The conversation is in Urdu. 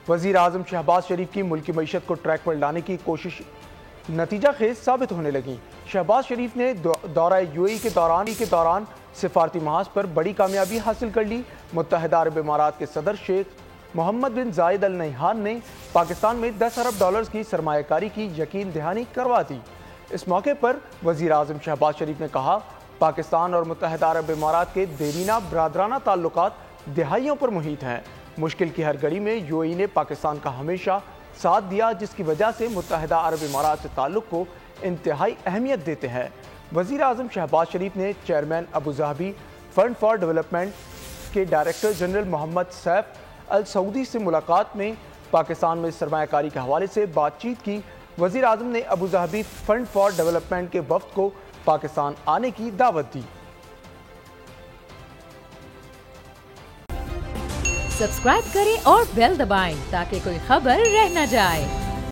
وزیر اعظم شہباز شریف کی ملکی معیشت کو ٹریک پر لانے کی کوشش نتیجہ خیز ثابت ہونے لگی۔ شہباز شریف نے دورہ یو اے کے دوران سفارتی محاذ پر بڑی کامیابی حاصل کر لی۔ متحدہ عرب امارات کے صدر شیخ محمد بن زائد ال نہیان نے پاکستان میں 10 ارب ڈالرز کی سرمایہ کاری کی یقین دہانی کروا دی۔ اس موقع پر وزیر اعظم شہباز شریف نے کہا، پاکستان اور متحدہ عرب امارات کے دیرینہ برادرانہ تعلقات دہائیوں پر محیط ہیں۔ مشکل کی ہر گھڑی میں یو اے ای نے پاکستان کا ہمیشہ ساتھ دیا، جس کی وجہ سے متحدہ عرب امارات سے تعلق کو انتہائی اہمیت دیتے ہیں۔ وزیر اعظم شہباز شریف نے chairman Abu Dhabi fund for development کے ڈائریکٹر جنرل محمد سیف السعودی سے ملاقات میں پاکستان میں سرمایہ کاری کے حوالے سے بات چیت کی۔ وزیر اعظم نے ابوظہبی فنڈ فار ڈیولپمنٹ کے وفد کو پاکستان آنے کی دعوت دی۔ سبسکرائب کریں اور بیل دبائیں تاکہ کوئی خبر رہ نہ جائے۔